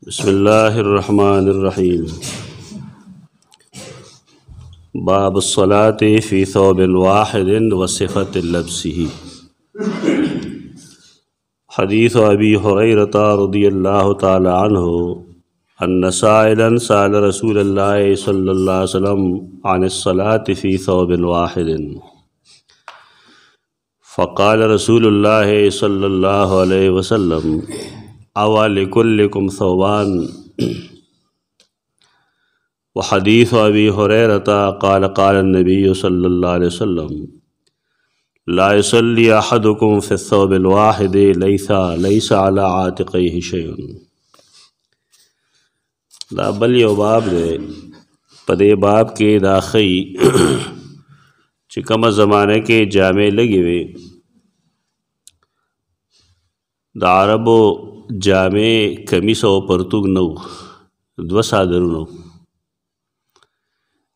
बिस्मिल्लाहिर्रहमानिर्रहीम। बाब अस्सलाति फ़ी थौबिन वाहिदिन व सिफ़ति लब्सिही। हदीस अबी हुरैरता रज़ियल्लाहु तआला अन्हु अन्न साइलन साल रसूलुल्लाह सल्लल्लाहु अलैहि वसल्लम अनिस्सलाति फ़ी थौबिन वाहिदिन फ़क़ाल रसूलुल्लाह सल्लल्लाहु अलैहि वसल्लम अवा लिकुल्लिकुम थौबान। व हदीस अबी हुरैरता क़ाल क़ाल नबी सल्लल्लाहु अलैहि वसल्लम ला युसल्ली अहदुकुम फ़ी थौबिल वाहिदि लैसा अला आतिक़ैहि शैउन। दा बल यो बाब दे पदे बाब के दाखई चिकम ज़माने के जामे लगी वे दा अरबो जामे कमीस और परतुग नौ दो सादर नौ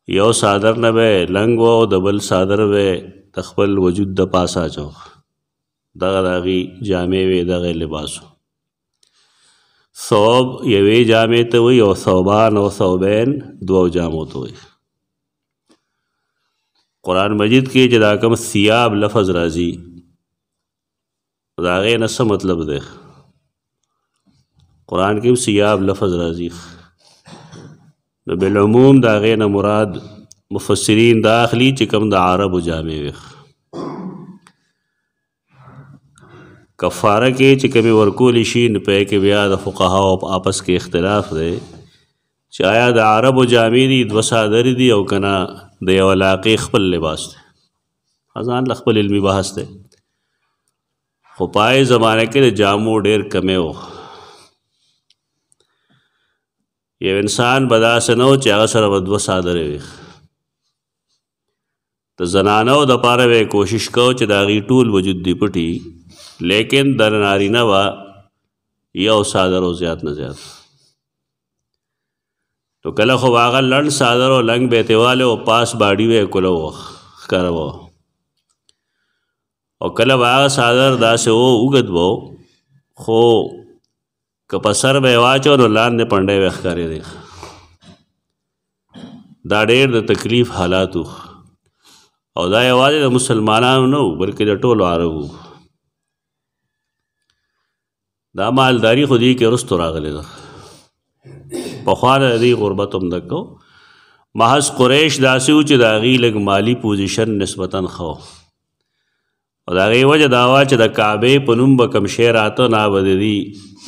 यो सादर न बे लंग वो दबल सादर वे तखबल वजूद द पासा चो दगा दागी जामे वे दगा लिबासो सौब यवे जामे तो वही और सौबान और सौबैन दो जामो तो वही। कुरान मजिद के जदाकम सियाब लफज राजी दागे नस मतलब दे कुरान के सियाब लफज राजी बिलअमूम दागे न मुराद मुफस्सिरीन दाखली चिकम दा अरब जामे वे कफ़ारा के चिकम वरकोलिशीन पे के ब्याद फ़ुक़हा आपस के इख्तिलाफ दे चाया दा अरब जामे दी दो सादर दी और कना दे वलाक़े खपल लिबास दे हज़ान लखपल इल्मी बहस दे खुपाए ज़माने के जामो डेर कमे हो ये इंसान बदा से नो चाह सर वदव सादर वे तो जनानो दपारे वे कोशिश को चदागी टूल वजूद दी पटी लेकिन दर नारी नवा या सादर हो ज़्यादा न ज़्यादा तो कल खुबागा लंड सादर और लंग बेते वाले और पास बाड़ी वे कुलो करवो और कल बागा सादर दासे वो उगत वो खो कपसर बेवाचो न लान ने पंडे वे करे देख दा डेर द तकलीफ हालातु और दा आवाज़ द मुसलमानानु नो बल्कि द टोल आरबू दा मालदारी खुदी के रुस्त रागले दा पख्वान दी गुरबतम दको महज कुरैश दासिउ च दागी लग माली पोजीशन निस्बतन खो और दागी वजह दावा च द काबे पनुम बकम शेर आतो ना बददी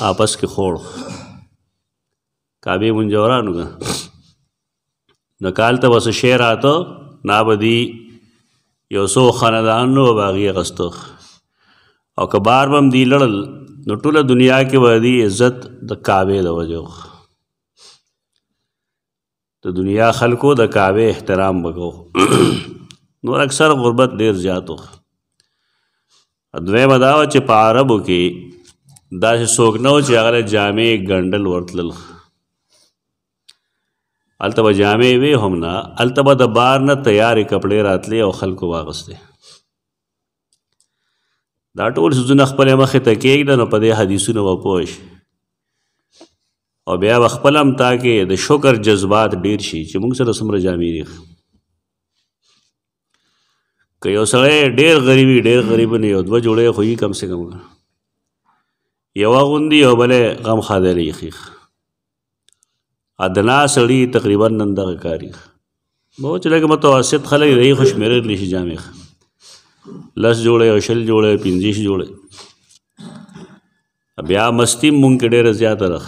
आपस के खोड़ काबे मुंजौरा नुगा नकाल तो बस शेर आतो ना बदी योसो ख़ानदान नो बागी गस्तो और कबार बम दी लड़ल नटुल दुनिया के वदी इज़्ज़त द काबे द वजो तो दुनिया खलको द काबे एहतराम बको नूर अक्सर गुर्बत देर जातो अद्वे मदाव च पारब के दास सोकनो च अगले जामे गंडल वर्तल अलतबा जामे वे हमना अलतबा द बार न तैयार कपड़े रातले और खल को वागस्ते दा टोल सुजन अखपल मखे तकेक द न पदे हदीसु न वपोश और ब्या अखपलम ताकि द शुक्र जज्बात डेर शी च मुंग सर समर जामी रेख कयो सड़े डेर गरीबी नहीं हो दो जोड़े खुई कम से कम यवा गुंदी और भले गम खादे रही अदना सड़ी तकरीबन नंदा कारी बहुत चले कि मतवसत खल रही खुश मेरे लिश जामे लस जोड़े और शल जोड़े पिंजिश जोड़े ब्या मस्ती मुंग के डेर ज़्यादा रख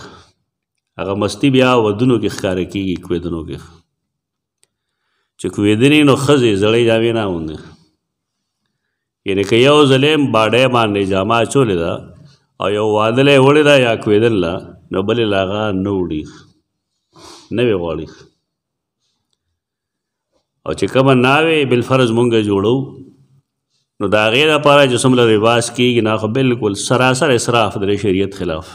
अगर मस्ती ब्या वदनों के खारे की क्वेदनों के चुकवेदनी नो खजे जड़े जावे ना होंगे यानी कयो जलेम बाड़े मारने जामा चोले दा और यो वादले ओड़े दा या क्वेदन ला न बले लागा न उड़ी नवे वाली और चिकम नावे बिलफर्ज मुंगे जोड़ो नो दागे दा पारा जिसम ला रिवाज की ना बिल्कुल सरासर इसराफ दरे शरीयत खिलाफ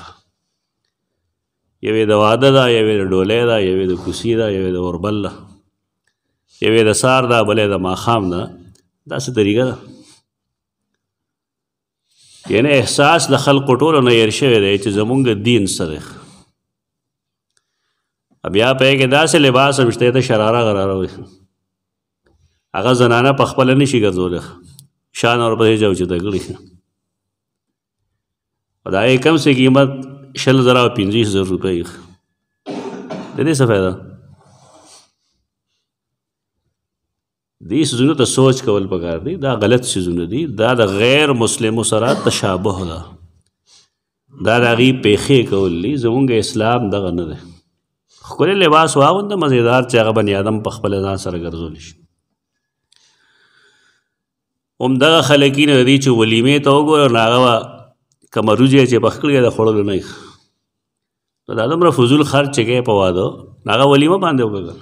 ये द वादा दा ये द डोले दा ये द कुसी दा ये द औरबल ये द सार दा भले द माखाम दा से तरीका दा यानी एहसास द खल्क टोलो न यरशे दे च जमुंग दीन सरे بیا پې کې داسې لباس هم شته ته شراره غراره وي هغه زنانه په خپله نشي ګرځولی شان ورپسې چوچته کړي دا یې کم سے قیمت 20,000 او 25,000 روپۍ د دې څه فایده دې څیزونو ته سوچ کول پکار دی دا غلط څیزونه دي دا د غیر مسلمو سره تشابه ده دا د هغې پیښې کول دي زمونږ اسلام دغه نه دی ښکلی لباس واغونده مزیدار چې هغه بني آدم په خپله ځان سره ګرځولی شي همدغه خلک یې نه دي چې ولیمې ته وګوره نو هغه به که مروجې چې پخ کړي د خوړلو نه نو دا دومره فضول خرچ چې کوې په واده نو هغه ولیمه باندې وکړه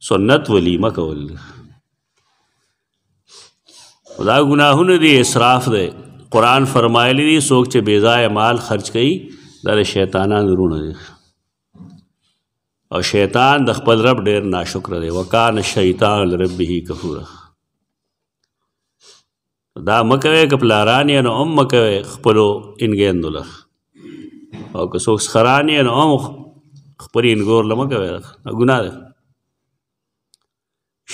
سنت ولیمه کول دا ګناهونه دي اسراف دی قرآن فرمایلی دي څوک چې بې ځایه مال خرچ کوي دا د شیطانانو وروڼه دي او شیطان د خپل رب ډېر ناشکره دی وکان شیطان لربه کفوره دا مه کوئ که پلاران یې نو هم مه کوئ خپلو انګیندو له او که څوک سخران یې نو هم خپلې انګور له مه کوئ ګناه دی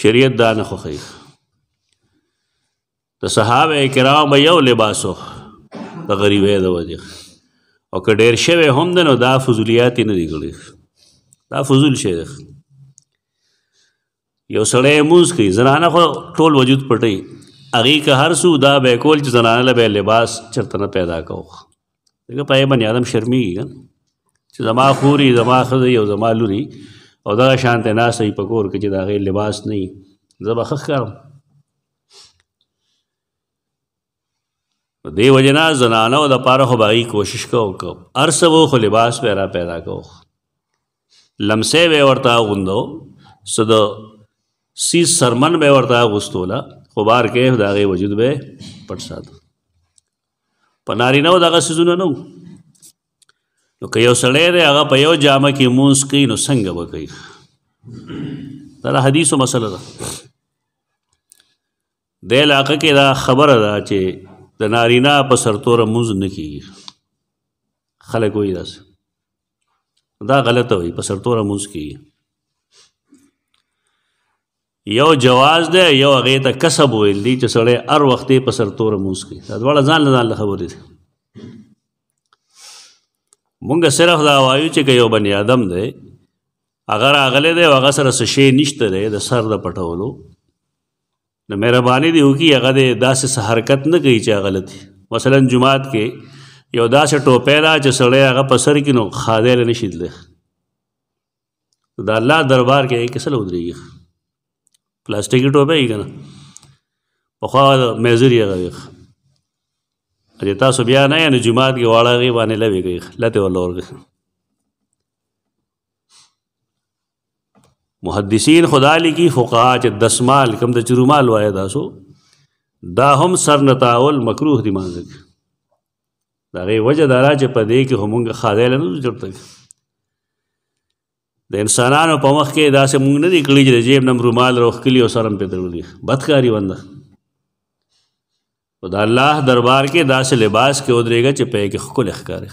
شریعت دا نه خوښوي د صحابه کرام به یو لباسو د غریبۍ د وجې او که ډېر شوی هم دی نو دا فضولیات یې نه دي کړي دا فضول شی دی یو سړی لمونځ کوي زنانه خو ټول وجود پټوي هغې که هر څو دا به یې کول چې زنانه له به یې لباس چېرته نه پیدا کوو ځکه په هغې بني آدم شرمېږي که چې زما خوري زما ښځه او زما لوري او دغه شانته ناسته وي په کور کې چې د هغې لباس نه وي زه به ښه ښکارم دې وجې نه زنانو دپاره خو به هغې کوشش کوو که هر څه و خو لباس به یې را پیدا کوو لمسی به یې ورته اغوندو څه د سیز سرمن به یې ورته اغوستوله خو بار کې د هغې وجود به یې پټ ساتو په نارینهو دغه څیزونه نه نو که یو سړی دی هغه په یو جامه کې مونځ کوي نو څنګه به کوي دا د حدیثو مسله ده دې علاقه کې دا خبره ده چې د نارینه په سرتوره مونځ نه کېږي خلک وایي داسې دا غلطه وایي په سرتوره مونځ کېږي یو جواز دی یو هغې ته کسب ویل دي چې سړی هر وخت یې په سرتوره مونځ کوي دا دواړه ځان له ځان له خبرې دي مونږ صرف دا وایو چې که یو بني آدم دی هغه راغلی دی او هغه سره څه شی نشته دی د سر د پټولو نو مهرباني دې وکړي هغه دې داسې څه حرکت نه کوي چې غلط وي مثلا جومات کې یو داسې ټوپی ده چې سړی هغه په سر کې نو خادی نه شي تللی د الله دربار کې هغې کې څه له ودرېږي پلاستیکي ټوپی وي که نه پخوا میزر یې هغه وي چې تاسو بیا نه یې نو جومات کې واړه هغې باندې لوې کوي لتې ورله ورکوي محدثین خدا لیکي فقها چې دسمال کوم د چې رومال وایه تاسو دا هم سر نه تاول مکروه دي مانځه کې د هغې وجه دا ده چې په دې کې خو مونږ خادی له نه جوړته د انسانانو په مخ کې داسې مونږ نه دي کړي چې د جیب نه رومال راوښکلي او سر هم پرې تړلي بدکاري بنده خو د الله دربار کې داسې لباس کې ودرېږه چې په یې کې ښکلی ښکاري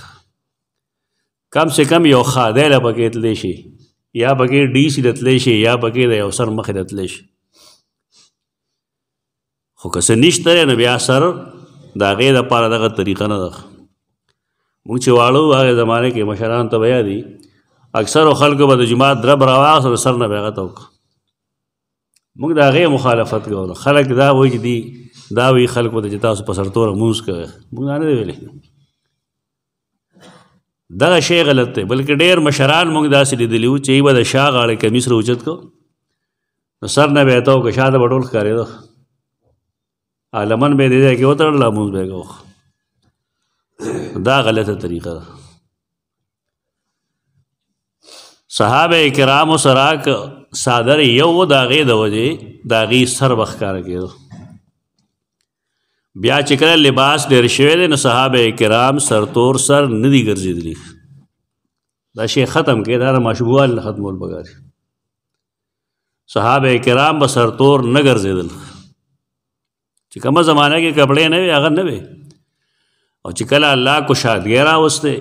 کم سے کم یو خادی له پکې تللی شي یا پکې ډیسي د تللی شي یا پکې د یو سر مخې د تللی شي خو که څه نشته دی نو بیا سر د هغې دپاره دغه طریقه نه ده مونږ چې واړه وو هغې زمانې کې مشرانو ته به یادي اکثرو خلکو به د جومات درب راواغسته د سر نه به یې هغه ته وکړه مونږ د هغې مخالفت کوو خلک دا وایي چې دی دا وایي خلکو ته چې تاسو په سرتوره مونځ کوئ مونږ دا نه دی ویلی دغه شی غلط دی بلکې ډېر مشران مونږ داسې لیدلي وو چې به د شا غاړې کمیس راوچت کو نو سر نه به یې ته وکړه شاته به ټول ښکارېده لمن به یې دې ځای کې وتړله مونځ به یې کوو دا غلطه طریقه ده صحابه کرامو سره که څادر یو و د هغې د وجې د هغې سر به ښکاره کېدو بیا چې کله لباس ډېر شوی دی نو صحابه کرام سرتور سر نه دي ګرځېدلي دا شی ختم کړي دا د ماشوموالي نه ختمول پکار دي صحابه کرام به سرتور نه ګرځېدل چې کومه زمانه کې کپړې نه وي هغه نه وي او چې کله الله کشادګۍ راوستی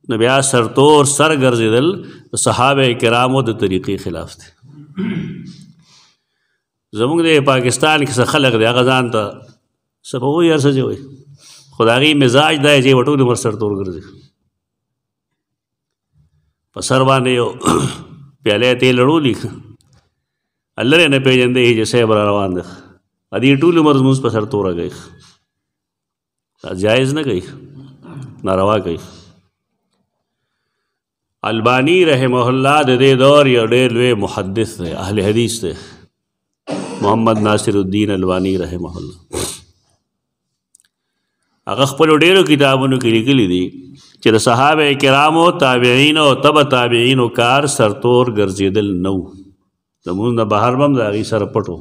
نو بیا سرتور سر ګرځېدل د صحابه کرامو د طریقې خلاف دی. زمونږ د پاکستان کې څه خلق دی هغه ځان ته څه به وایي هر څه چې وایي، خو د هغې مزاج دا دی چې به ټول عمر سرتور ګرځي، په سر باندې یو پیاله تیل اړولي لرې نه پېژندی چې صاحب را روان دی، ادې ټول عمر زمونځ په سرتوره کوي، دا جایز نه کوي، ناروا کوي. البانی رحمه الله د دې دور یو ډېر لوی محدث دی، اهل حدیث دی، محمد ناصر الدین البانی رحمه الله. هغه خپلو ډېرو کتابونو کې لیکلي دي چې د صحابه کرامو تابعینو او تبع تابعینو کار سرتور ګرځېدل نه و. زمونږ نه بهر به هم د هغې سره پټ و،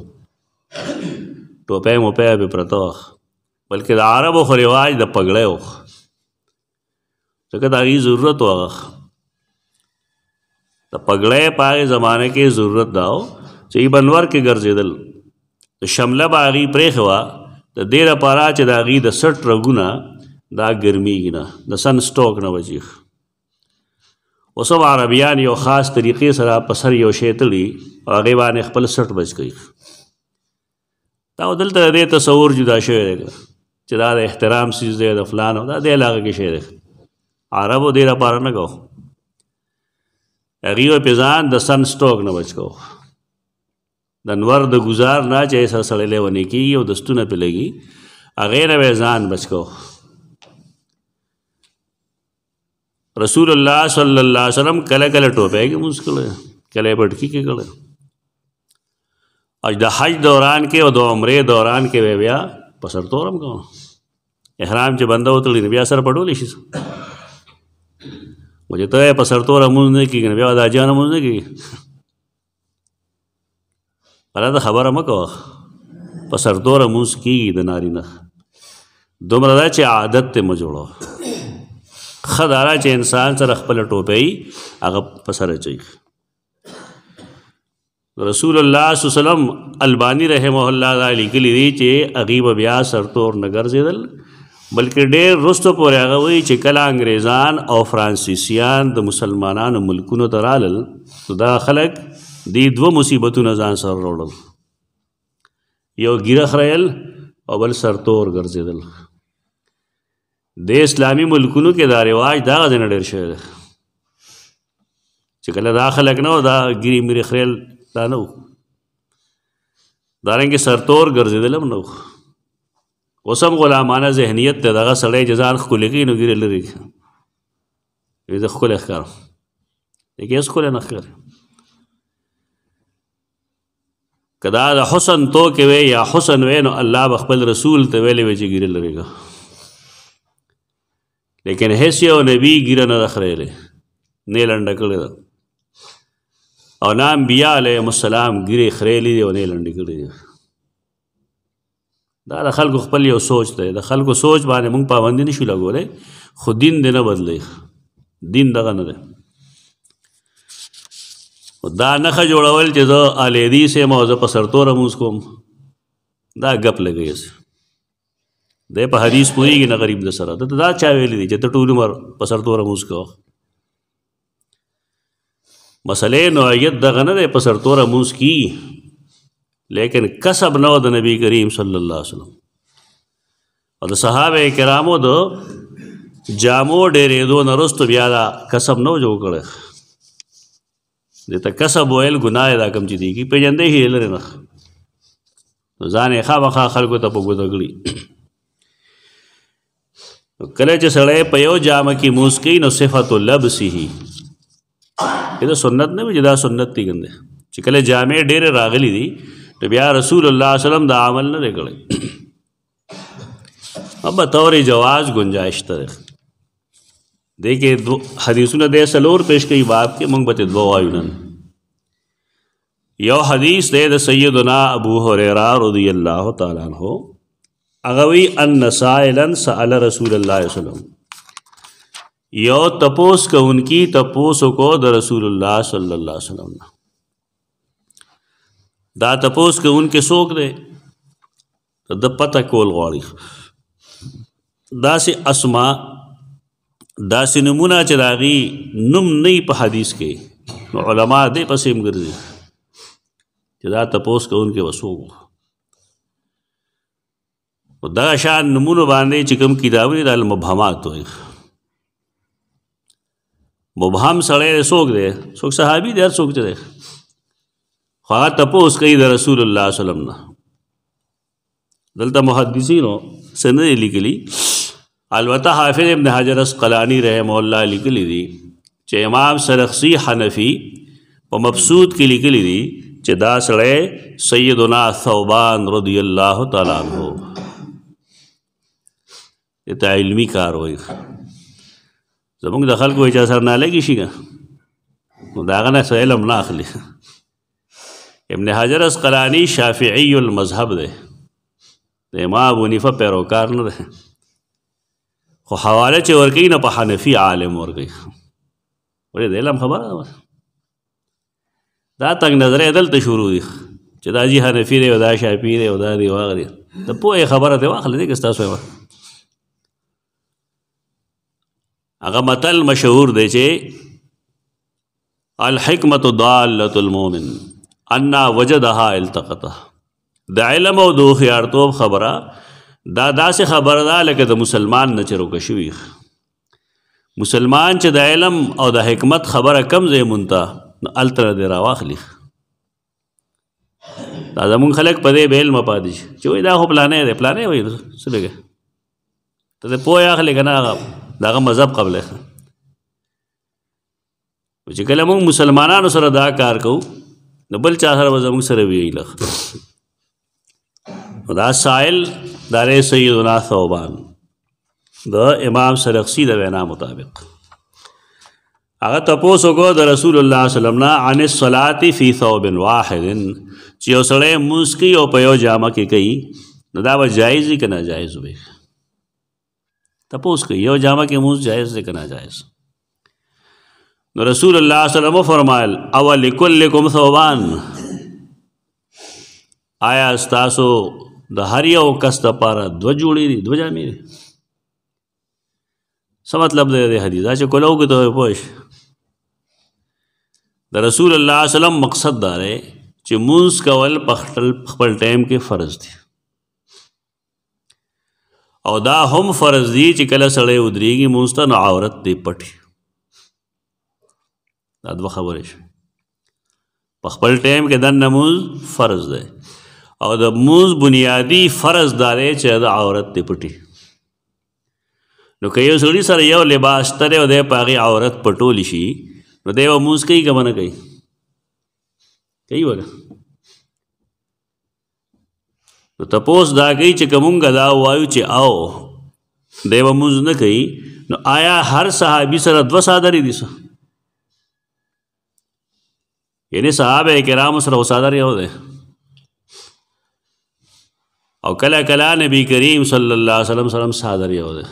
ټوپۍ موپۍ به پرته وه، بلکې د عربو خو رواج د پګړۍ و، ځکه د هغې ضرورت و. هغه د پګړۍ په هغې زمانه کې ضرورت دا و چې ای بنور کې ګرځېدل، د شمله به هغې پرېښې وه د دې لپاره چې د هغې د سټ رګونه دا ګرمیږي نه، د سن سټوک نه بچي. اوس هم عربیان یو خاص طریقې سره په سر یو شی تړي او هغې باندې خپل سټ بچ کوي. دا دلته د دې تصور جدا شوی دی چې دا د احترام څیز دی، د فلان دا دې علاقه کې شی دی. عربو دې لپاره نه کوو، هغې به پې ځان د سن سټوک نه بچ کوو، د انور د ګزار نه چې ایسا سړی لیونی کېږي او دستونه پې لګي، هغې نه به ځان بچ کوو. رسول الله صلی الله علیه وسلم کله کله ټوپۍ کې مونځ کړی، کله یې پټکي کې کړی، او د حج دوران کې او د عمرې دوران کې به بیا په سرتور هم کوو. احرام چې بنده وتړي نو بیا سره پټولی شي، خو چې ته یې په سرتوره مونځ نه کېږي نو بیا د حاجیانو مونځ نه کېږي. غلطه خبره مه کوه، په سرتوره مونځ کېږي د نارینه، دومره ده چې عادت ته مه جوړوه. ښه دا ده چې انسان سره خپله ټوپۍ هغه په سر اچوي. رسول الله صلی الله علیه وسلم البانی رحمه الله دا لیکلي دي چې هغې به بیا سرتور نه ګرځېدل، بلکې ډېر وروسته پورې هغه وایي چې کله انګریزان او فرانسیسیان د مسلمانانو ملکونو ته رالل نو دا خلک دې دوه مصیبتونه ځان سره راوړل، یو ګیره خریل او بل سرتور ګرځېدل. د اسلامي ملکونو کې دا رواج دغه ځای نه ډېر شوی دی چې کله دا خلک نه و دا ګیرې میرې خریل دا نه و، دارنګې سرتور ګرځېدل هم نه و. اوس هم غلامانه ذهنیت دی، دغه سړی چې ځان ښکلې کوي نو ګیرې لرې کړي، زه ښکلی ښکارم، لیکن هېڅ ښکلی نه ښکاري. که دا د حسن توکې وی یا حسن وی نو الله به خپل رسول ته ویلی وی چې ګیره لرې کړه، لیکن هیڅ یو نبی ګیره نه ده خریلې، نه یې لنډه کړې ده، او نه انبیا علیهم السلام ګیرې خریلې دي او نه یې لنډې کړې دي. دا د خلکو خپل یو سوچ دی، د خلکو سوچ باندې موږ پابندي نه شو لګولی، خو دین دې نه بدلی، دین دغه نه دی. دا نښه جوړول چې زه اهل حدیث یم او زه په سرتوره مونځ کوم، دا ګپ لګوي. دی په حدیث پوهېږي نه غریب د سره، دته دا چا ویلي دي چې ته ټول عمر په سرتوره مونځ کوه. مسئلې نوعیت دغه نه دی په سرتوره مونځ کېږي، لیکن کسب نه و د نبی کریم صلی الله علیه وسلم او د صحابه کرامو د جامو ډېرېدو نه وروسته بیا دا کسب نه و جوړ کړی. دې ته کسب ویل ګناه دا کم چې دی کې پېژندی یې لرې نه، نو ځان یې خامخا خلکو ته په ګوته کړي. کله چې سړی په یو جامه کې مونځ کوي نو صفت لبسه، دا سنت نه وي چې دا سنت دی ګنده، چې کله جامې ډېرې راغلي دي نو بیا رسول الله صلی الله علیه وسلم دا عمل نه دی کړی. اب بطور جواز گنجائش ته دی، دې کې حدیثونه دی څلور پیش کوي باب کې، موږ به ته دوه وایو نن. یو حدیث دی د سیدنا ابو هریره رضی الله تعالی عنہ، هغه وی ان سائلا سأل رسول الله صلی الله علیه وسلم، یو تپوس کوونکی تپوسو کو د رسول الله صلی الله علیه وسلم. دا تپوس کوونکی څوک دی؟ د پته کول غواړي. داسې اسما داسې نمونه چې د هغې نوم نه په حدیث کې نو علما دې پسې هم ګرځي چې دا تپوس کوونکي به څوک و دغه شان نمونو باندې چې کوم کتابونه د المبهمات وایي مبهم سړی څوک دی څوک صحابي دی هر څوک چې دی خو هغه تپوس کوي د رسول الله صلی الله علیه وسلم نه دلته محدثینو څه نه لیکلي البته حافظ ابن حجر اسقلانی رحمه الله لیکلی دي چې امام سرخسی حنفی په مبسوط کې لیکلی دي چې دا سړی سیدنا ثوبان رضی الله تعالی عنہ ته علمی کار وایي زمونږ د خلکو وایي چې اثر نه لګي شي نو د هغه نه څه علم نه اخلي ابن حجر اسقلانی شافعی المذهب دی د امام ابو حنیفه پیروکار نه دی خو حواله چې ورکوي نه په حنفي عالم ورکوي ولې د علم خبره ده دا تنګ نظرۍ دلته شروع دي چې دا جي حنفي دی او دا شافعي دی او دا دی واغه دی د پوهې خبره دی واخلې دی که ستاسو یې هغه متل مشهور دی چې الحکمت ضالة المؤمن انا وجدها التقطه د علم او د هوښیارتوب خبره دا داسې خبره ده لکه د مسلمان نه چې روکه شوي مسلمان چې د علم او د حکمت خبره کم ځای مونته نو هلته دې راواخلي دا زمونږ خلک په دې بې علمه پاتې شي چې وایي دا خو پلانی دی پلانی وایي څه لګی ته دې پوه اخلې که نه د هغه مذهب قبلی چې کله مونږ مسلمانانو سره دا کار کوو نو بل چا سره به زمونږ سره ویي لږ دا سائل دار سیدنا ثوبان د امام سرخسی د وینا مطابق هغه تپوس وکړو د رسول الله صلی الله علیه وسلم نه عن الصلاة فی ثوب واحد چې یو سړی لمونځ کوي او په یو جامه کې کوي نو دا به جایز وي که ناجایز وي تپوس کوي یو جامه کې لمونځ جایز دی که ناجایز نو رسول الله صلی الله علیه وسلم فرمایل او لکلکم ثوبان آیا ستاسو د هر یو کس دپاره دوه جوړې دي دوه جامې دي څه مطلب دی د حدیث دا چې کولو کې ته پوه شي د رسول الله صلی الله علیه وسلم مقصد دا دی چې مونځ کول په خپل ټایم کې فرض دي او دا هم فرض دي چې کله سړی ودرېږي مونځ ته نو عورت دې پټي دا دوه خبرې شي په خپل ټایم کې دننه مونځ فرض دی او د مونځ بنیادی فرض دا دی چې د عورت دې پټي نو که یو سړي سره یو لباس تری او دی په هغې عورت پټولی شي نو دی به مونځ کوي که به نه کوي کوي به نو تپوس دا کوي چې که مونږ دا ووایو چې او دی به مونځ نه کوي نو آیا هر صحابي سره دوه څادرې دي څه یعنې صحابه کرامو سره څادر یو دی او کله کله نبی کریم صلی الله علیه وسلم سره څادر یو دی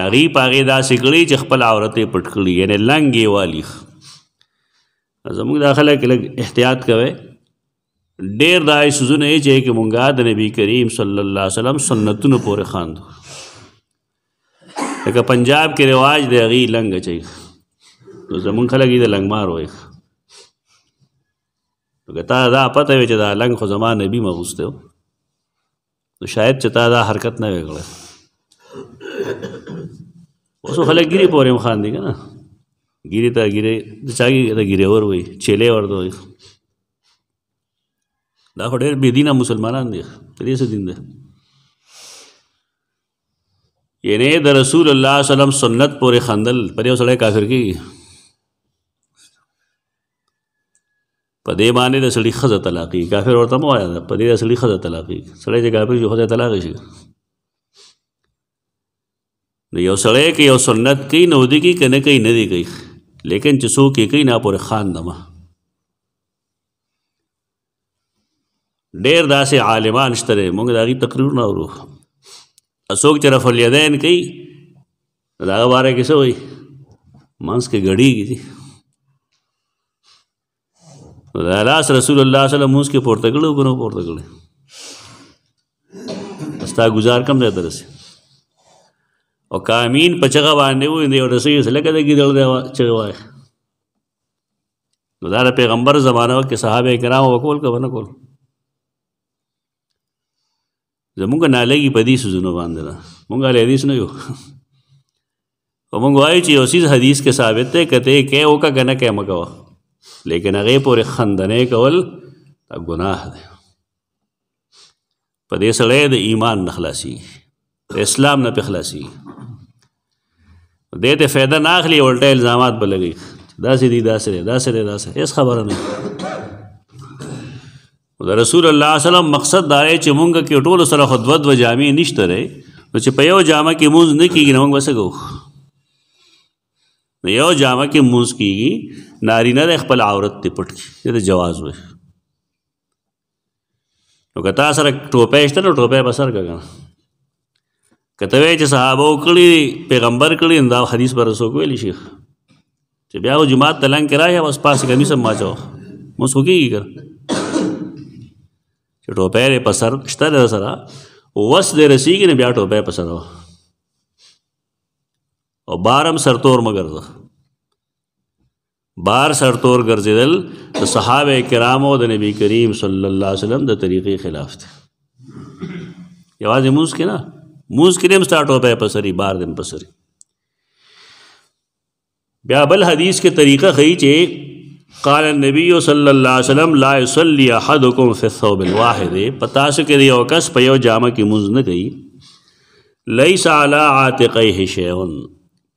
هغې په هغې داسې کړي چې خپل عورت یې پټ کړي یعنې لنګ یې والي زموږ دا خلک لږ احتیاط کوئ ډېر دا څیزونه یې چې مونږ د نبي کریم صلی الله علیه وسلم سنتونو پورې خاندو لکه پنجاب کې رواج دی هغې لنګ اچوي نو زمونږ خلک یې د لنګ مار وایي نو که تا دا پته وي چې دا لنګ خو زما نبي مغوستی و نو شاید چې تا دا حرکت نه وی کړی اوس خلک ګیرې پورې هم خاندي که نه ګیرې ته ګیرې د چا ته ګیرېور وایي چیلې ورته وایي دا خو ډېر بېدینه مسلمانان دي په دې څه دین دی یعنې د رسول الله صلی الله علیه وسلم سنت پورې خندل په دې یو سړی کافر کېږي په دې باندې د سړي ښځه طلاقېږي کافر ورته مه وایه په دې د سړي ښځه طلاقېږي سړی چې کافر شي ښځه طلاقه شي نو یو سړی که یو سنت کوي نو دی کوي که نه کوي نه دی کوي لیکن چې څوک یې کوي نه پورې خاندمه ډېر داسې عالمان شته دی مونږ د هغې تقریرونه اورو څوک چې رفع الیدین کوي نو د هغه باره کې څه وایي منځ کې ګډېږي دي نو د لاس رسول الله صلی الله علیه وسلم مونځ کې پورته کړی او که نه پورته کړی ستا ګزار کم ځای ته رسي او کامین په چغه باندې وي دی او رسوي سره لکه د ګیدړ دی چغه وای نو دا د پیغمبر زمانه کې صحابه کرام وکول که ونه کول زمونږ نالګي په دې سوزونو باندې ده مونږ له حدیث نه یو او مونږ وایو چې یو څیز حدیث کې ثابت دی کته کې وکه کنه کې مګو لیکن هغه پورې خندنې کول دا ګناه دی په دې سره د ایمان نه خلاصي اسلام نه په خلاصي دې ته فایده نه اخلي الټا الزامات بلګي داسې دي داسې هیڅ خبره نه د رسول الله صلی الله علیه وسلم مقصد دا دی چې مونږ کې ټول سره خو دوه جامې نشته رې نو چې په یو جامه کې مونږ نه کېږي نو مونږ وسه کوو نو یو جامه کې مونږ کېږي نارینه د خپل عورت ته پټ کړي د جواز وي نو که تا سره ټوپۍ شته نو ټوپۍ به سر کړه که ته وایې چې صحابه کړي پیغمبر کړي دا حدیث به رسول ویلی شي چې بیا و جماعت ته لنګ کې راغی بس پاسې کمیس هم واچوه مونځ خو کېږي که چې ټوپۍ دی په سر شته دی سره وس دی رسېږي نه بیا ټوپۍ په سر وه او بار هم سرتور مه ګرځه بار سرتور ګرځېدل د صحابه کرامو د نبی کریم صلی الله علیه وسلم د طریقې خلاف دی یوازې مونځ کې نه مونځ کې هم ستا ټوپۍ په سري بار دی په سري بیا بل حدیث کې طریقه ښیي چې قال النبی صلی الله علیه وسلم لا یصلی احدکم فی الثوب الواحد په تاسو کې یو کس په یو جامه کې مونځ نه کوي لیس علی عاتقیه شیء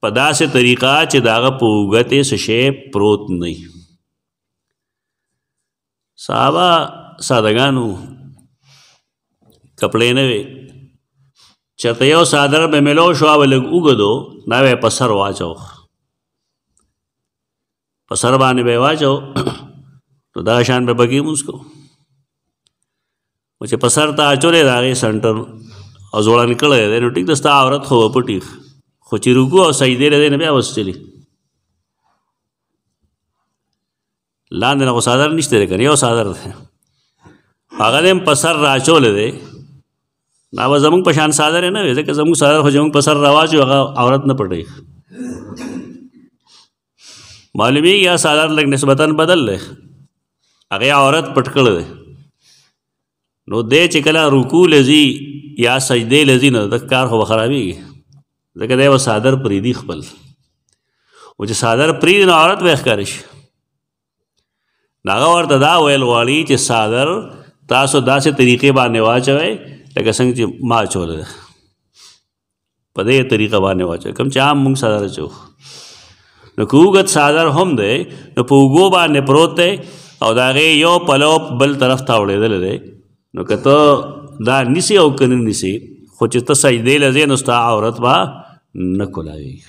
په داسې طریقه چې د هغه په اوږه ته څه شی پروت نه وي صحابه سادهګانو کپړې نه وې چېرته یو څادر به میلو شو به لږ اوږدو دا به یې په سر واچو په سر باندې به یې واچو نو دغه شان به پکې مونځ کوو چې په سر ته اچولی د هغې سنټر او زوړه نکړی دی نو ټیک ده ستا عورت خو به پټي خو چې رکوع او سجدې له دی نه بیا بس چلي لاندې نه خو څادر نشته دی که نه یو څادر دی هغه دې هم په سر را اچولی دی دا به زمونږ په شان څادر یې نه وي ځکه زمونږ څادر خو زمونږ په سر را واچوي هغه عورت نه پټوي معلومیږي یا څادر لږ نسبتاً بدل دی هغې عورت پټ کړی دی نو دی چې کله رکوع لځي یا سجدې لځي نو د کار خو به خرابېږي ځکه دی به څادر پرېږدي خپل او چې څادر پرېږدي نو عورت به یې ښکاره شي نو هغه ورته دا ویل غواړي چې څادر تاسو داسې طریقې باندې واچوئ لکه څنګه چې ما اچولی دی په دې طریقه باندې واچوئ کوم چې عام مونږ څادر اچوو نو که اوږد څادر هم دی نو په اوږو باندې پروت دی او د هغې یو پلو بل طرف ته اړېدلی دی نو که ته دا نیسي او که نه نیسي خو چې ته سجدې له ځې نو ستا عورت به نه کولاوېږي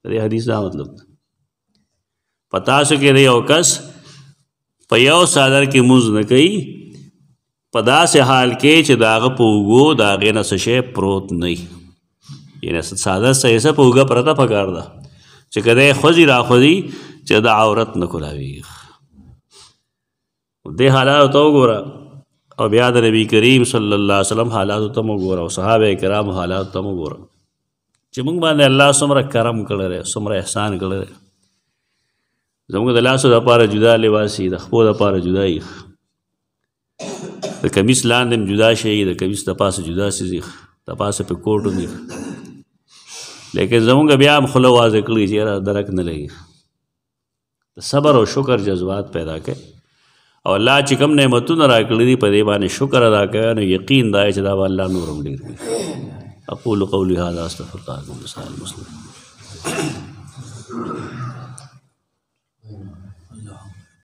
د دې حدیث دا مطلب ده په تاسو کې د یو کس په یو څادر کې مونځ نه کوي په داسې حال کې چې د هغه په اوږو د هغې نه څه شی پروت نه وي یعنې څادر صحیح په اوږه پرته پکار ده چې که دی خوځي راخوځي چې د عورت نه کولاوېږي دې حالاتو ته وګوره او بیا د نبی کریم صلی الله علیه وسلم حالاتو ته م وګوره او صحابه کرامو حالاتو ته م وګوره چې موږ باندې الله څومره کرم کړی دی څومره احسان کړی دی زموږ د لاسو دپاره جدا لباس وي د خپو دپاره جدا وي د کمیس لاندې هم جدا شی د کمیس د پاسه جدا څیز وي د پاسه پې کوټ هم وي لیکن زمونږ بیا هم خوله واضح کړي چې یاره درک نه لګي د صبر او شکر جذبات پیدا کوي او الله چې کوم نعمتونه راکړي دي په دې باندې شکر ادا کوي نو یقین دا چې دا به الله نور هم ډېر کوي اقول قولي هذا استغفر الله لكم ولسائر المسلمين